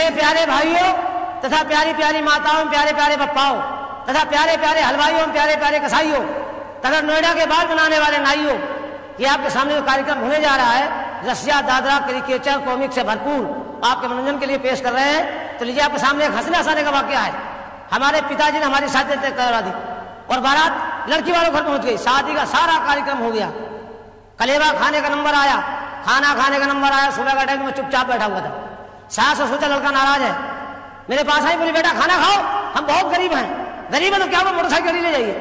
इसलिए प्यारे भाइयों तथा प्यारी प्यारी माताओं, प्यारे प्यारे पप्पाओं तथा प्यारे प्यारे हलवाइयों, प्यारे प्यारे कसाईयों तथा नोएडा के बाल बनाने वाले नाइयों, ये आपके सामने जो कार्यक्रम होने जा रहा है रसिया, दादरा, क्रिकेचर, कॉमिक से भरपूर आपके मनोरंजन के लिए पेश कर रहे हैं। तो लीजिए आपके सामने एक हंसने हंसाने का वाकया है। हमारे पिताजी ने हमारी शादी तय करवा दी और बारात लड़की वालों घर पहुंच गई। शादी का सारा कार्यक्रम हो गया। कलेवा खाने का नंबर आया, खाना खाने का नंबर आया। सुबह का टाइम में चुपचाप बैठा हुआ था। सास ने सोचा लड़का नाराज है, मेरे पास आई, बोली बेटा खाना खाओ, हम बहुत गरीब हैं। गरीब है तो क्या वो मोटरसाइकिल ले जाइए।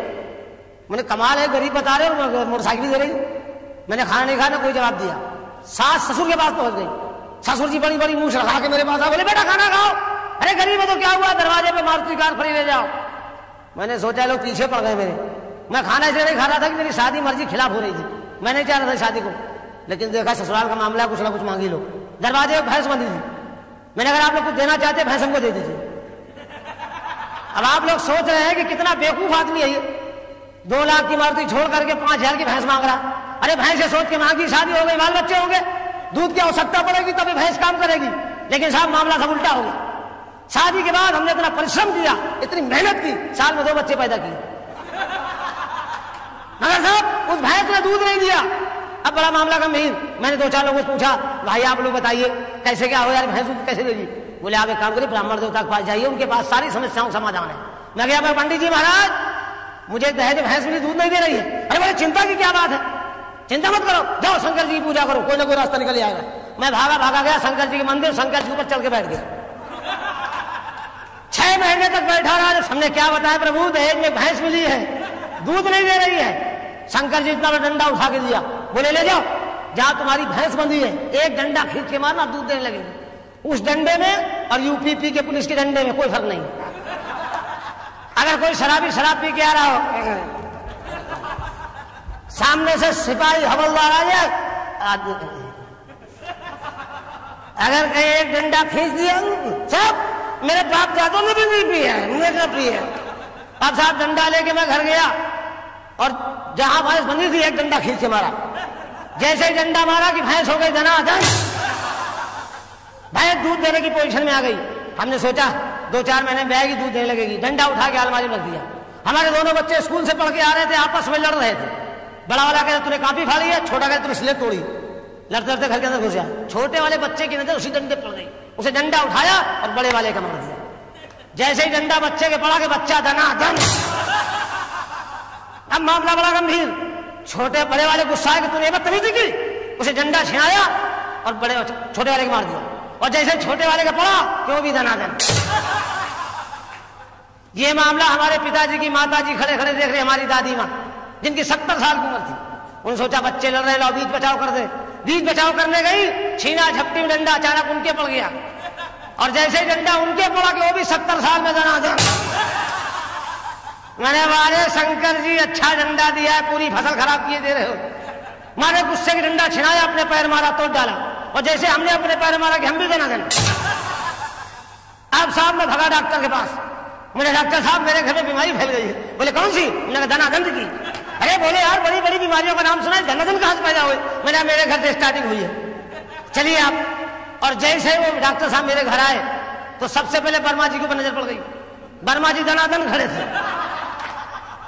मैंने कमाल है, गरीब बता रहे हो मोटरसाइकिल दे रही। मैंने खाना नहीं खाना, कोई जवाब दिया। सास ससुर के पास पहुंच गई। ससुर जी बड़ी बड़ी मुंह लगा के मेरे पास आ, बोले बेटा खाना खाओ। अरे गरीब है तो क्या हुआ, दरवाजे पे मारुति कार खड़ी ले जाओ। मैंने सोचा लोग पीछे पड़ गए मेरे। मैं खाना इसलिए नहीं खा रहा था कि मेरी शादी मर्जी खिलाफ हो रही थी, मैं नहीं चाह रहा था शादी को। लेकिन देखा ससुराल का मामला, कुछ ना कुछ मांगी लो। दरवाजे पे भैंस बंधी थी। मैंने अगर आप लोग कुछ देना चाहते भैंस हमको दे दीजिए। अब आप लोग सोच रहे हैं कि कितना बेवकूफ आदमी है ये, 2 लाख की मारुति छोड़ करके 5,000 की भैंस मांग रहा। अरे भैंस से सोच के मांगी, शादी हो गई, बाल बच्चे होंगे, दूध की आवश्यकता पड़ेगी तभी भैंस काम करेगी। लेकिन साहब मामला सब उल्टा हो गया। शादी के बाद हमने इतना परिश्रम किया, इतनी मेहनत की, साल में 2 बच्चे पैदा किए, मगर साहब उस भैंस ने दूध नहीं दिया। अब बड़ा मामला गंभीर। मैंने 2-4 लोगों से पूछा, भाई आप लोग बताइए कैसे क्या हो यार, भैंस दूध कैसे देगी। बोले आप एक काम करिए, ब्राह्मण देवता के पास जाइए, उनके पास सारी समस्याओं का समाधान है। मैं गया, मैं पंडित जी महाराज मुझे दहेज भैंस मेरी दूध नहीं दे रही है। अरे बोले चिंता की क्या बात है, चिंता मत करो, जाओ शंकर जी की पूजा करो, कोई ना कोई रास्ता निकल आएगा। मैं भागा गया शंकर जी के मंदिर, शंकर जी ऊपर चल के बैठ गया। 6 महीने तक बैठा रहा। हमने क्या बताया प्रभु, दहेज में भैंस मिली है, दूध नहीं दे रही है। शंकर जी इतना बड़ा डंडा उठा के दिया, बोले ले जाओ, जहां तुम्हारी भैंस बंधी है एक डंडा खींच के मारना, दूध देने लगेगी। उस डंडे में और यूपीपी के पुलिस के डंडे में कोई फर्क नहीं। अगर कोई शराबी शराब पी के आ रहा हो, सामने से सिपाही हवलदार आ जाए, अगर कहीं एक डंडा खींच दिया, सब मेरे बाप दादों ने भी नहीं पिया है, मुझे क्या पिया है। अब साहब डंडा लेके मैं घर गया और जहां भैंस बंधी थी एक डंडा खींच के मारा। जैसे ही डंडा मारा कि भैंस हो गई धनाधन, भैंस दूध देने की पोजीशन में आ गई। हमने सोचा 2-4 महीने में आएगी, दूध देने लगेगी। डंडा उठा के अलमारी में रख दिया। हमारे दोनों बच्चे स्कूल से पढ़ के आ रहे थे, आपस में लड़ रहे थे। बड़ा वाला कहता तूने काफी फाड़ी है, छोटा कहता तूने स्लेट तोड़ी। लड़ते लड़ते घर के अंदर घुस गया। छोटे वाले बच्चे की नजर उसी डंडे पर पड़ गई, उसे डंडा उठाया और बड़े वाले का मार दिया। जैसे ही डंडा बच्चे के पड़ा के बच्चा धनाधन। अब मामला बड़ा गंभीर। बड़े वाले गुस्सा है कि तूने बदतमीजी की, उसे डंडा छिनाया और छोटे वाले को मार दिया। और जैसे छोटे वाले का पड़ा कि वो भी धनाधन। ये मामला हमारे पिताजी की माताजी खड़े खड़े देख रहे, हमारी दादी माँ जिनकी 70 साल की उम्र थी। उन्होंने सोचा बच्चे लड़ रहे, लो बीच बचाव कर दे। बीच बचाव करने गई, छीना झपटी में डंडा अचानक उनके पड़ गया। और जैसे ही डंडा उनके पड़ा कि वो भी 70 साल में धनाधन। मैंने वाले शंकर जी अच्छा डंडा दिया है, पूरी फसल खराब किए दे रहे हो। मारे गुस्से की डंडा छिनाया, अपने पैर मारा, तोड़ डाला। और जैसे हमने अपने पैर मारा कि हम भी धनाधन। अब साहब मैं भगा डॉक्टर के पास। मुझे डॉक्टर साहब मेरे घर में बीमारी फैल गई है। बोले कौन सी? मैंने कहा धनाधन की। अरे बोले यार बड़ी बड़ी बीमारियों का नाम सुना है, धनाधन कहां से पैदा हुए? मैंने मेरे घर से स्टार्टिंग हुई है, चलिए आप। और जैसे वो डॉक्टर साहब मेरे घर आए तो सबसे पहले वर्मा जी के ऊपर नजर पड़ गई। वर्मा जी धनाधन खड़े थे।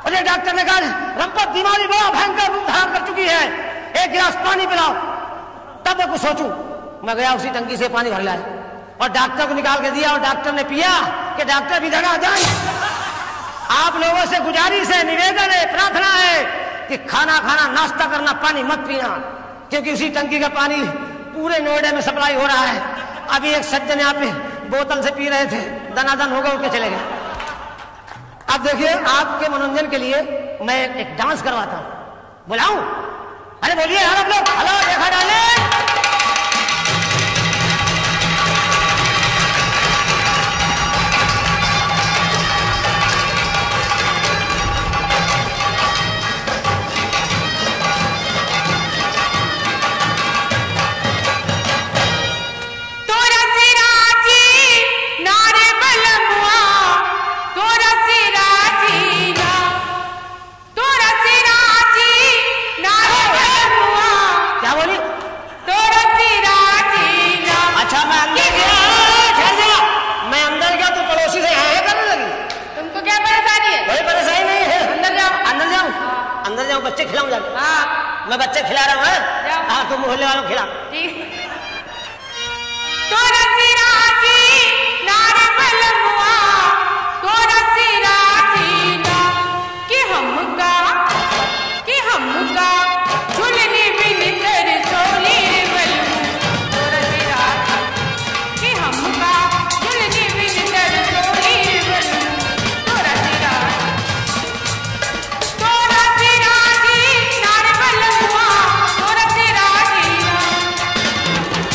अरे डॉक्टर ने कहा रंपत बीमारी बड़ा भयंकर रूप धारण कर चुकी है, एक गिलास पानी पिलाओ। तब मैं कुछ सोचूं, मैं गया उसी टंकी से पानी भर लाया और डॉक्टर को निकाल के दिया। और डॉक्टर ने पिया कि डॉक्टर भी धनाधन। आप लोगों से गुजारिश है, निवेदन है, प्रार्थना है कि खाना खाना, नाश्ता करना, पानी मत पीना, क्योंकि उसी टंकी का पानी पूरे नोएडा में सप्लाई हो रहा है। अभी एक सज्जन यहाँ पे बोतल से पी रहे थे, धनाधन होगा, उठ के चले गए। अब देखिए आपके मनोरंजन के लिए मैं एक डांस करवाता हूं, बुलाऊं? अरे बोलिए यार आप लोग, हेलो देखा डाले। बच्चे खिलाऊं जाके। हाँ मैं बच्चे खिला रहा हूँ। हाँ तुम मोहल्ले वालों खिला। ठीक। तो रसिराजी नारे बलमुआ, तो रसिराजी ना कि हमका झुलने बिन कर चोली बलमु, तो रसिराजी कि हमका झुलने बिन कर चोली बलमु, तो रसिराजी नारे बलमुआ, तो रसिराजी ना,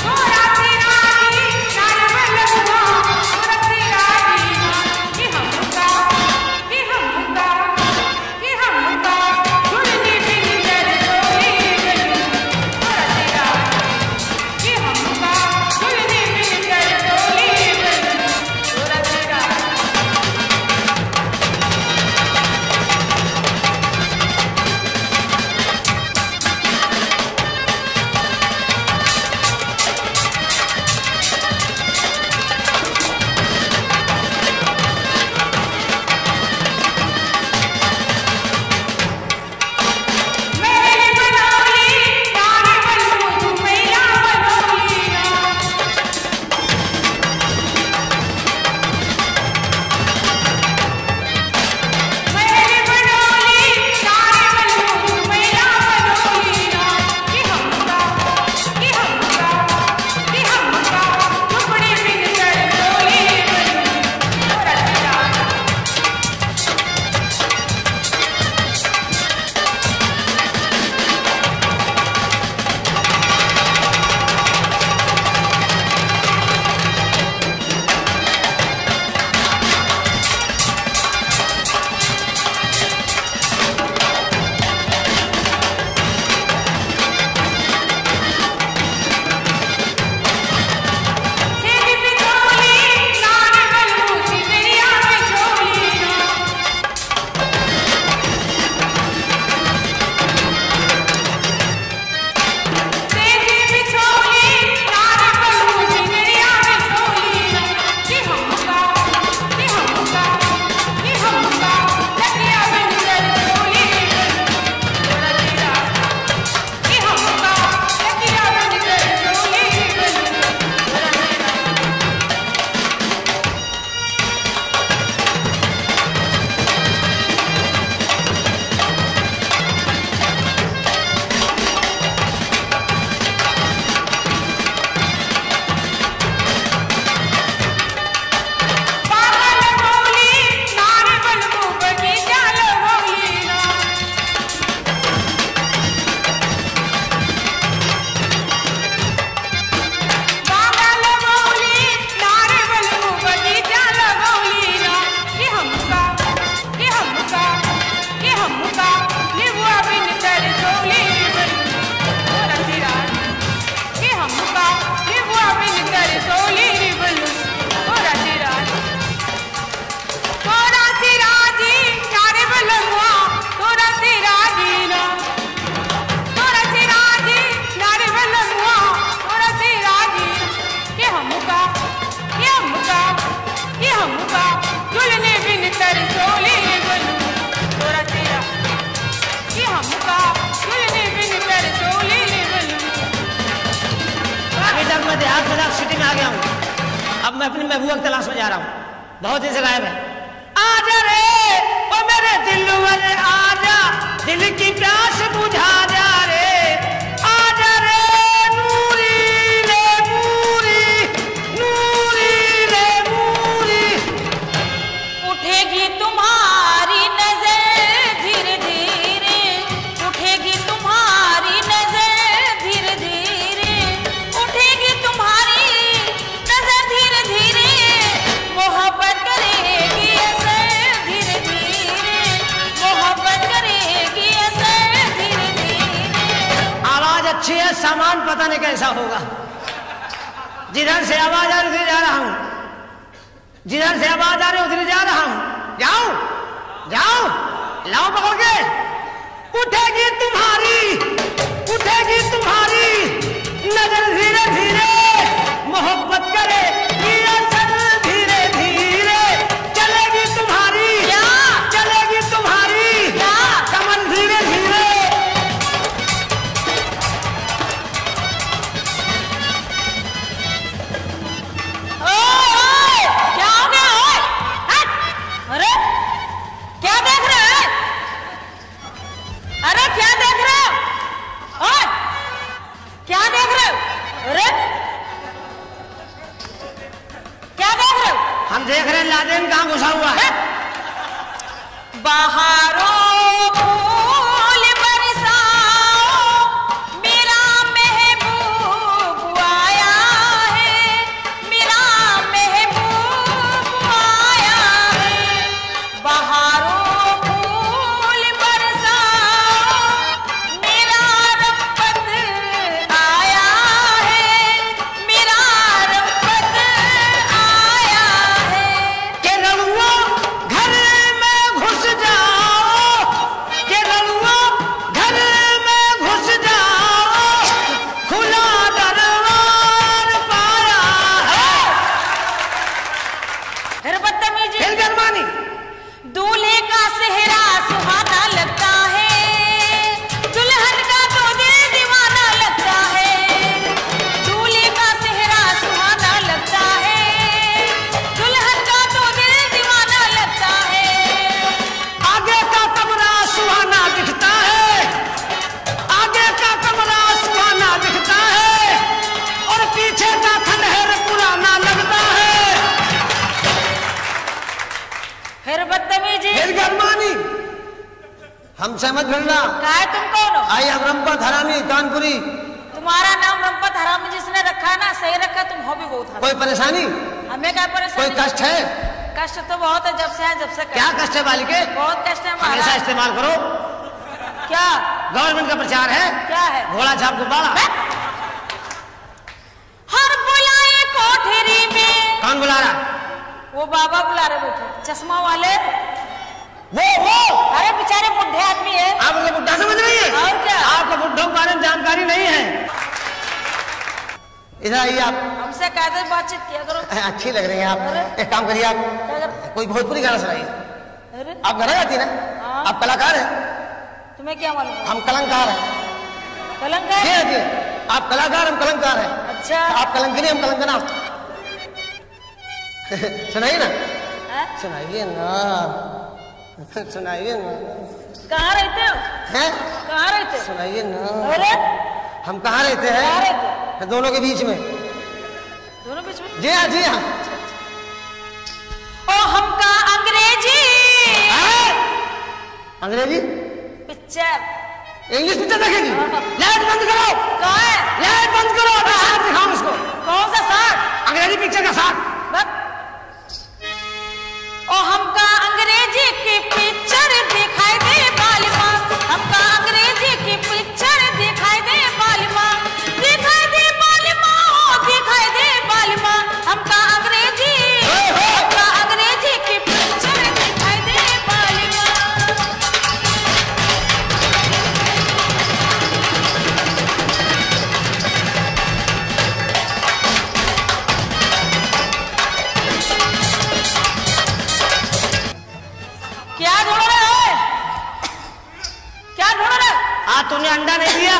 तो रसिराजी नारे बलमुआ, तो रसिराजी ना कि हमका झुलने बिन कर चोली बलमु, तो रसिराजी कि हमका झुलने बिन कर चोली बलमु, तो रसिराजी। मेरी बनौली नारे बलमु मैया बनौली ना, मेरी बनौली नारे बलमु मैया बनौली ना कि हमका झुपड़ी बिन कर चोली बलमु, तो रसिराजी। तेरी बिछोली नारे बलमु सिमरिया बिछोली ना, तेरी बिछोली नारे बलमु सिमरिया बिछोली ना कि हमका लगिया बिन कर चोली बलमु, तो रसिराजी कि हमका लगिया बिन कर चोली बलमु, तो रसिराजी। बागा लगौली नारे बलमु बगीचा लगौली ना, बागा लगौली नारे बलमु बगीचा लगौली ना कि हमका निबुआ बिन कर चोली बलमु, तो रसिराजी कि हमका निबुआ बिन कर चोली बलमु, तो रसिराजी। तो रसिराजी नारे बलमुआ, तो रसिराजी ना, तो रसिराजी नारे बलमुआ, तो रसिराजी कि हमका झुलने बिन कर चोली बलमु, तो रसिराजी कि हमका झुलने बिन कर चोली बलमु। अभी तक मैं देहात में सिटी में आ गया हूँ। अब मैं अपनी महबूबा की तलाश में जा रहा हूँ। बहुत दिन से गायब है। आजा रे ओ मेरे दिल वाले आजा, दिल की प्यास बुझा जा रे। आजा रे नूरी ले मूरी, नूरी ले मूरी। उठेगी तुम्हारी नजर धीरे धीरे, उठेगी तुम्हारी नजर धीरे धीरे, उठेगी तुम्हारी नजर धीरे धीरे, मोहब्बत करेगी असर धीरे धीरे, मोहब्बत करेगी असर धीरे धीरे। आवाज अच्छी है, सामान पता नहीं कैसा होगा। जिधर से आवाज आ रही उधर जा रहा हूँ, जिधर से आवाज आ रही उधर जा रहा हूँ। जाओ लाओ पकड़ के। उठेगी तुम्हारी नजर धीरे धीरे, मोहब्बत करेगी असर धीरे धीरे। चलेगी तुम्हारी कमर धीरे धीरे, कहाँ घुसा हुआ है? बहारों फूल बरसाओ, मेरा महबूब आया है, मेरा महबूब आया है। बहारों फूल बरसाओ, मेरा रब्बत आया है, मेरा रब्बत आया है। के रड़ुआ घर में घुस जाओ, के रड़ुआ घर में घुस जाओ, खुला दरबार पाया है। फिर बदतमीजी। फिर गरमानी। दूल्हे का सेहरा सुहाना लगता है, दुल्हन का तो दिल दीवाना लगता है। दूल्हे का सेहरा सुहाना लगता है, दुल्हन का तो दिल दीवाना लगता है। आगे का कमरा सुहाना दिखता है, आगे का कमरा सुहाना दिखता है, और पीछे का खंडहर पुराना लगता है। फिर बदतमीजी। फिर गरमानी। हमसे मत भिड़ना। कहा है तुम कौन हो? आई हम रंपत हरामी कानपुरी। तुम्हारा नाम रंपत हरामी जिसने रखा है ना, सही रखा। तुम हो भी बहुत हरामी। कोई परेशानी, हमें क्या कोई परेशानी? कष्ट है? कष्ट तो बहुत है, जब से है जब से कष्ट। क्या कष्ट है बालिके? बहुत कष्ट है हमेशा महाराज। इस्तेमाल करो। क्या गवर्नमेंट का प्रचार है, क्या है? घोड़ा छाप गुब्बारा। हर बुलाए कोठरी में। कौन बुला रहा? वो बाबा बुला रहे बैठे, चश्मा वाले। वो अरे बेचारे बुढ़े आदमी है। आप उनको बुढ़ा समझ रही है? और क्या? आपको बुढ़ों के बारे में जानकारी नहीं है। इधर आइए आप। हमसे कायदे से बातचीत किया करो। अच्छी लग रही है आप। एक काम करिए, आप कोई भोजपुरी गाना सुनाइए। अरे आप गाना गाती ना? हाँ। आप कलाकार हैं? तुम्हें क्या मालूम? हम कलंकार हैं। कलंक जी है? जी, आप कलाकार, हम कलंकार हैं। अच्छा। आप कलंकनी, हम कलंकना। सुनाइए ना, हैं? सुनाइए ना, सुनाइए ना। कहाँ रहते हो? हैं? कहाँ रहते हो? सुनाइए ना। अरे हम कहाँ रहते कहाँ हैं? रहते? दोनों के बीच में। दोनों बीच में। जी हाँ, जी हाँ। ओ हमका अंग्रेजी अंग्रेजी पिक्चर। इंग्लिश पिक्चर देखेगी? लाइट बंद करो, कहाँ है? लाइट बंद करो, अभी साथ दिखाऊं इसको। कौन सा साथ? अंग्रेजी पिक्चर का साथ। बस। ओ हमका अंग्रेजी की पिक्चर दिखाई दे बालिमा, हमका अंग्रेजी की पिक्चर दिखाई दे बालिमा, दिखाई दे बालिमा, ओ दिखाई दे बालिमा, हमका अंग्रेजी की पिक्चर दिखाई दे बालिमा। क्या ढूंढ रहे हो? क्या ढूंढ रहे हो? आज तूने अंडा नहीं दिया?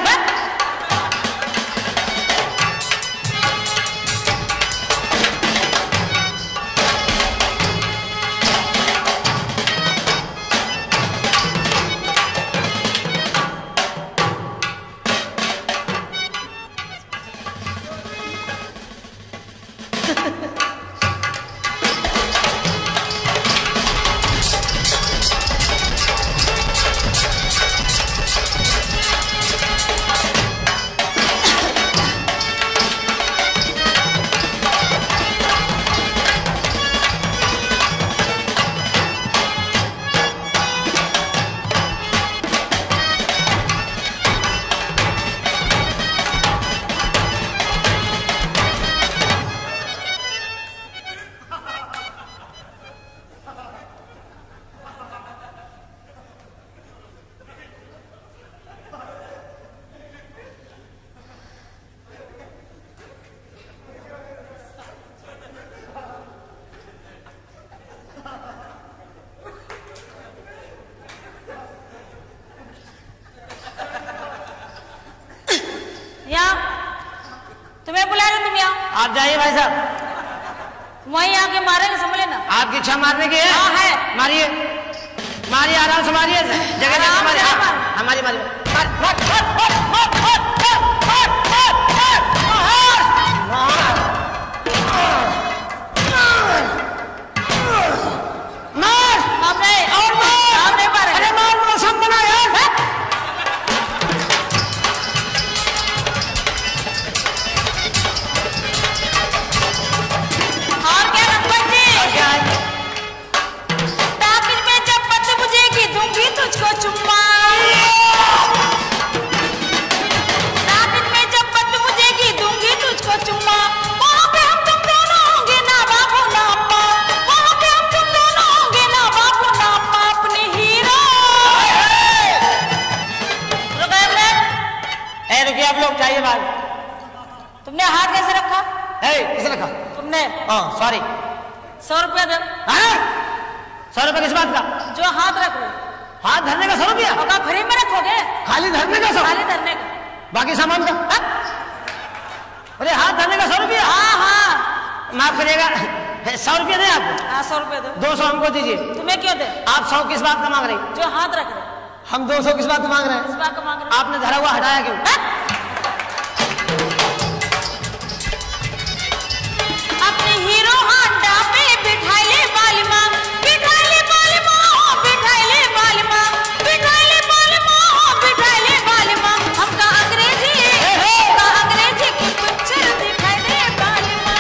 तुम्हें बुला रहे, तुम यहाँ। आप जाइए भाई साहब, वहीं आके मारेंगे, समझ लेना। आपकी इच्छा मारने की है? हाँ है। मारिए, मारिए, आराम से मारिए, जगह जगह मारिए। हमारी मारिए। रुकिए आप लोग, चाहिए बाल। तुमने हाथ कैसे रखा? किसने रखा? तुमने। सॉरी। 100 रुपया दे। 100 रुपया किस बात का? जो हाथ रख रहे। हाथ धरने का 100 रुपया? और फ्री में रखोगे? खाली धरने का 100? खाली धरने का। बाकी सामान का? अरे हाथ धरने का 100 रुपया? हाँ। माफ करिएगा, 100 रुपया दे आपको? 100 रुपया दो। 200 हमको दीजिए। तुम्हें क्यों दे? आप 100 किस बात का मांग रही? जो हाथ रख रहे। हम 200 किस बात का मांग रहे हैं? किस बात का मांग रहे? आपने धरा हुआ हटाया क्यों? अपने हीरो हांडा पे बिठाई ले बालिमा, बिठाई ले बालिमा, बिठाई ले बालिमा, बिठाई ले बालिमा, बिठाई ले बालिमा। हमका अंग्रेजी की पिक्चर दिखाई दे बालिमा।